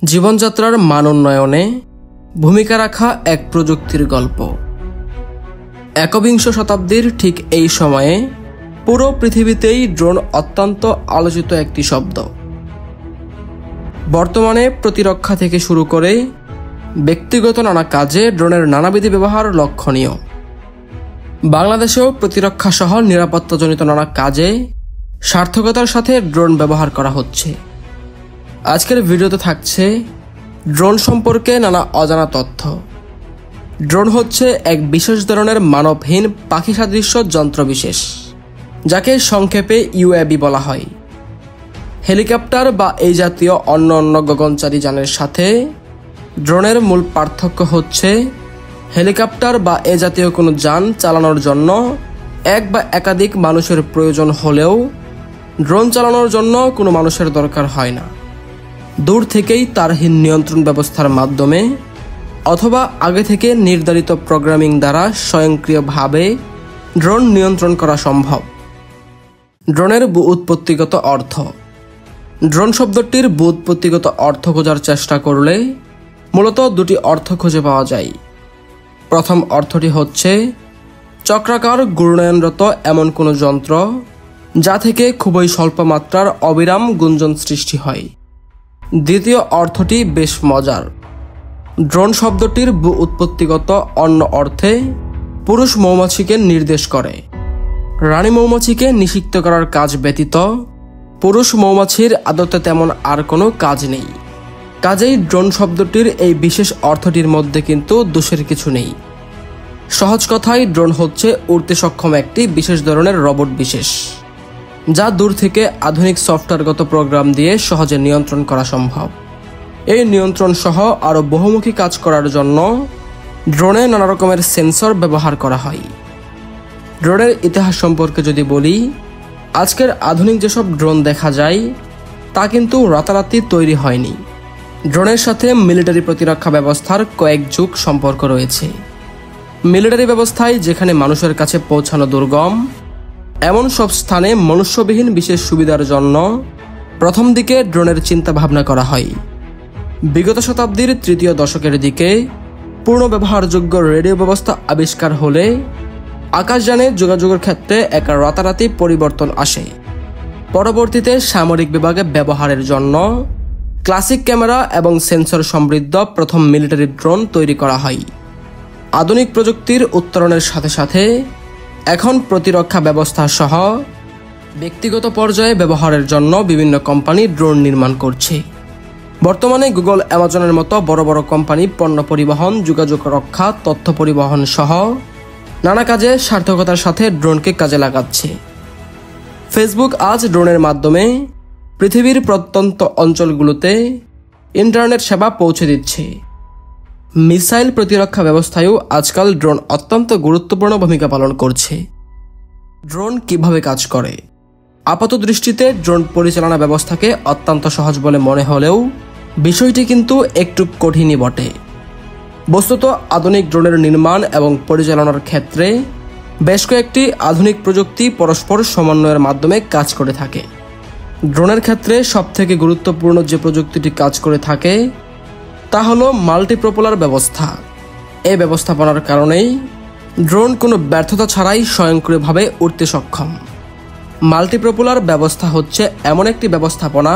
জীবনযাত্রার মান উন্নয়নে ভূমিকা রাখা এক প্রযুক্তির গল্প। একবিংশ শতাব্দীর ঠিক এই সময়ে পুরো পৃথিবীতেই ড্রোন অত্যন্ত আলোচিত একটি শব্দ। বর্তমানে প্রতিরক্ষা থেকে শুরু করে ব্যক্তিগত নানা কাজে ড্রোনের নানাবিধ ব্যবহার লক্ষণীয়। বাংলাদেশেও প্রতিরক্ষা সহ নিরাপত্তাজনিত নানা কাজে সার্থকতার সাথে ড্রোন ব্যবহার করা হচ্ছে। আজকের ভিডিওতে থাকছে ড্রোন সম্পর্কে নানা অজানা তথ্য। ড্রোন হচ্ছে এক বিশেষ ধরনের মানবহীন পাখি সাদৃশ্য যন্ত্রবিশেষ, যাকে সংক্ষেপে ইউএভি বলা হয়। হেলিকপ্টার বা এই জাতীয় অন্য গগনচারী যানের সাথে ড্রোনের মূল পার্থক্য হচ্ছে হেলিকপ্টার বা এ জাতীয় কোনো যান চালানোর জন্য এক বা একাধিক মানুষের প্রয়োজন হলেও ড্রোন চালানোর জন্য কোনো মানুষের দরকার হয় না। দূর থেকেই তারহীন নিয়ন্ত্রণ ব্যবস্থার মাধ্যমে অথবা আগে থেকে নির্ধারিত প্রোগ্রামিং দ্বারা স্বয়ংক্রিয়ভাবে ড্রোন নিয়ন্ত্রণ করা সম্ভব। ড্রোনের ব্যুৎপত্তিগত অর্থ। ড্রোন শব্দটির ব্যুৎপত্তিগত অর্থ খোঁজার চেষ্টা করলে মূলত দুটি অর্থ খুঁজে পাওয়া যায়। প্রথম অর্থটি হচ্ছে চক্রাকার ঘূর্ণায়নরত এমন কোনো যন্ত্র যা থেকে খুবই স্বল্প মাত্রার অবিরাম গুঞ্জন সৃষ্টি হয়। দ্বিতীয় অর্থটি বেশ মজার। ড্রোন শব্দটির ব্যুৎপত্তিগত অন্য অর্থে পুরুষ মৌমাছিকে নির্দেশ করে। রানী মৌমাছিকে নিষিক্ত করার কাজ ব্যতীত পুরুষ মৌমাছির আদতে তেমন আর কোনো কাজ নেই। কাজেই ড্রোন শব্দটির এই বিশেষ অর্থটির মধ্যে কিন্তু দোষের কিছু নেই। সহজ কথায় ড্রোন হচ্ছে উড়তে সক্ষম একটি বিশেষ ধরনের রোবট বিশেষ, যা দূর থেকে আধুনিক সফটওয়্যারগত প্রোগ্রাম দিয়ে সহজে নিয়ন্ত্রণ করা সম্ভব। এই নিয়ন্ত্রণ সহ আরও বহুমুখী কাজ করার জন্য ড্রোনে নানা রকমের সেন্সর ব্যবহার করা হয়। ড্রোনের ইতিহাস সম্পর্কে যদি বলি, আজকের আধুনিক যেসব ড্রোন দেখা যায় তা কিন্তু রাতারাতি তৈরি হয়নি। ড্রোনের সাথে মিলিটারি প্রতিরক্ষা ব্যবস্থার কয়েক যুগ সম্পর্ক রয়েছে। মিলিটারি ব্যবস্থায় যেখানে মানুষের কাছে পৌঁছানো দুর্গম, এমন সব স্থানে মনুষ্যবিহীন বিশেষ সুবিধার জন্য প্রথম দিকে ড্রোনের চিন্তা ভাবনা করা হয়। বিগত শতাব্দীর তৃতীয় দশকের দিকে পূর্ণ ব্যবহারযোগ্য রেডিও ব্যবস্থা আবিষ্কার হলে আকাশযানে যোগাযোগের ক্ষেত্রে এক রাতারাতি পরিবর্তন আসে। পরবর্তীতে সামরিক বিভাগে ব্যবহারের জন্য ক্লাসিক ক্যামেরা এবং সেন্সর সমৃদ্ধ প্রথম মিলিটারি ড্রোন তৈরি করা হয়। আধুনিক প্রযুক্তির উত্তরণের সাথে সাথে এখন প্রতিরক্ষা ব্যবস্থা সহ ব্যক্তিগত পর্যায়ে ব্যবহারের জন্য বিভিন্ন কোম্পানি ড্রোন নির্মাণ করছে। বর্তমানে গুগল, অ্যামাজনের মতো বড় বড় কোম্পানি পণ্য পরিবহন, যোগাযোগ রক্ষা, তথ্য পরিবহন সহ নানা কাজে সার্থকতার সাথে ড্রোনকে কাজে লাগাচ্ছে। ফেসবুক আজ ড্রোনের মাধ্যমে পৃথিবীর প্রত্যন্ত অঞ্চলগুলোতে ইন্টারনেট সেবা পৌঁছে দিচ্ছে। মিসাইল প্রতিরক্ষা ব্যবস্থায়ও আজকাল ড্রোন অত্যন্ত গুরুত্বপূর্ণ ভূমিকা পালন করছে। ড্রোন কিভাবে কাজ করে? আপাত দৃষ্টিতে ড্রোন পরিচালনা ব্যবস্থাকে অত্যন্ত সহজ বলে মনে হলেও বিষয়টি কিন্তু একটু কঠিনই বটে। বস্তুত আধুনিক ড্রোনের নির্মাণ এবং পরিচালনার ক্ষেত্রে বেশ কয়েকটি আধুনিক প্রযুক্তি পরস্পর সমন্বয়ের মাধ্যমে কাজ করে থাকে। ড্রোনের ক্ষেত্রে সবথেকে গুরুত্বপূর্ণ যে প্রযুক্তিটি কাজ করে থাকে তা হলো মাল্টিপ্রোপেলার ব্যবস্থা। এই ব্যবস্থাপনার কারণেই ড্রোন কোনো ব্যর্থতা ছাড়াই স্বয়ংক্রিয়ভাবে উড়তে সক্ষম। মাল্টিপ্রোপেলার ব্যবস্থা হচ্ছে এমন একটি ব্যবস্থাপনা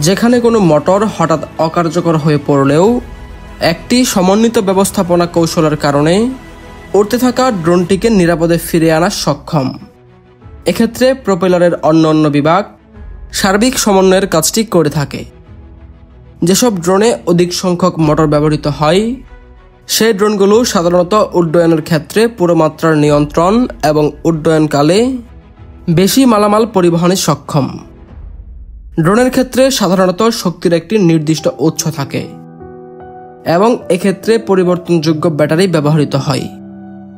যেখানে কোনো মোটর হঠাৎ অকার্যকর হয়ে পড়লেও একটি সমন্বিত ব্যবস্থাপনা কৌশলের কারণে উড়তে থাকা ড্রোনটিকে নিরাপদে ফিরে আনা সক্ষম। এক্ষেত্রে প্রোপেলারের অন্য বিভাগ সার্বিক সমন্বয়ের কাজটি করে থাকে। যেসব ড্রোনে অধিক সংখ্যক মোটর ব্যবহৃত হয় সেই ড্রোনগুলো সাধারণত উড্ডয়নের ক্ষেত্রে পুরো মাত্রার নিয়ন্ত্রণ এবং উড্ডয়নকালে বেশি মালামাল পরিবহনে সক্ষম। ড্রোনের ক্ষেত্রে সাধারণত শক্তির একটি নির্দিষ্ট উৎস থাকে এবং এক্ষেত্রে পরিবর্তনযোগ্য ব্যাটারি ব্যবহৃত হয়।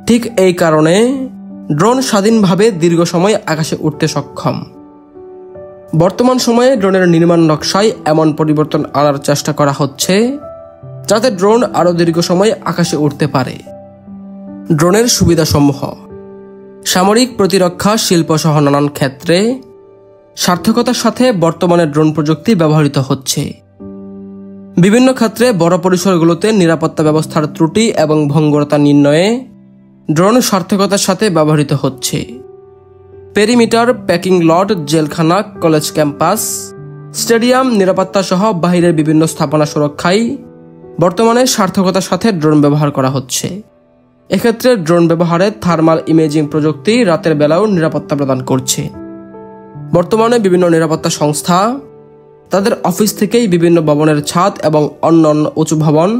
ঠিক এই কারণে ড্রোন স্বাধীনভাবে দীর্ঘ সময় আকাশে উঠতে সক্ষম। বর্তমান সময়ে ড্রোনের নির্মাণ নকশায় এমন পরিবর্তন আনার চেষ্টা করা হচ্ছে যাতে ড্রোন আরও দীর্ঘ সময় আকাশে উঠতে পারে। ড্রোনের সুবিধাসমূহ। সামরিক প্রতিরক্ষা, শিল্প সহ নানান ক্ষেত্রে সার্থকতার সাথে বর্তমানে ড্রোন প্রযুক্তি ব্যবহৃত হচ্ছে। বিভিন্ন ক্ষেত্রে বড় পরিসরগুলোতে নিরাপত্তা ব্যবস্থার ত্রুটি এবং ভঙ্গুরতা নির্ণয়ে ড্রোন সার্থকতার সাথে ব্যবহৃত হচ্ছে। পেরিমিটার, প্যাকিং লট, জেলখানা, কলেজ ক্যাম্পাস, স্টেডিয়াম নিরাপত্তা সহ বাহিরের বিভিন্ন স্থাপনা সুরক্ষায় বর্তমানে সার্থকতার সাথে ড্রোন ব্যবহার করা হচ্ছে। এক্ষেত্রে ড্রোন ব্যবহারে থার্মাল ইমেজিং প্রযুক্তি রাতের বেলাও নিরাপত্তা প্রদান করছে। বর্তমানে বিভিন্ন নিরাপত্তা সংস্থা তাদের অফিস থেকেই বিভিন্ন ভবনের ছাদ এবং অন্যান্য উঁচু ভবন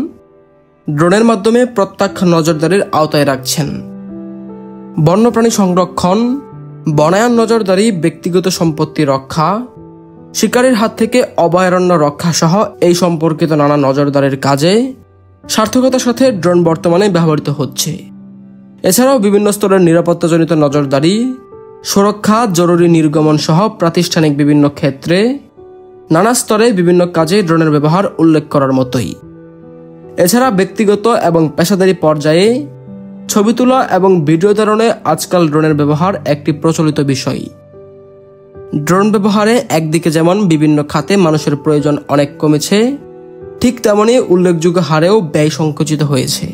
ড্রোনের মাধ্যমে প্রত্যক্ষ নজরদারির আওতায় রাখছেন। বন্যপ্রাণী সংরক্ষণ, বনায়ন নজরদারি, ব্যক্তিগত সম্পত্তি রক্ষা, শিকারীর হাত থেকে অভয়ারণ্য রক্ষা সহ এই সম্পর্কিত নানা নজরদারির কাজে সার্থকতার সাথে ড্রোন বর্তমানে ব্যবহৃত হচ্ছে। এছাড়াও বিভিন্ন স্তরের নিরাপত্তাজনিত নজরদারি, সুরক্ষা, জরুরি নির্গমন সহ প্রাতিষ্ঠানিক বিভিন্ন ক্ষেত্রে নানা স্তরে বিভিন্ন কাজে ড্রোনের ব্যবহার উল্লেখ করার মতোই। এছাড়া ব্যক্তিগত এবং পেশাদারী পর্যায়ে ছবি তোলা এবং ভিডিও ধারণে আজকাল ড্রোনের ব্যবহার একটি প্রচলিত বিষয়। ড্রোন ব্যবহারে একদিকে যেমন বিভিন্ন খাতে মানুষের প্রয়োজন অনেক কমেছে, ঠিক তেমনি উল্লেখযোগ্য হারেও ব্যয় সংকুচিত হয়েছে।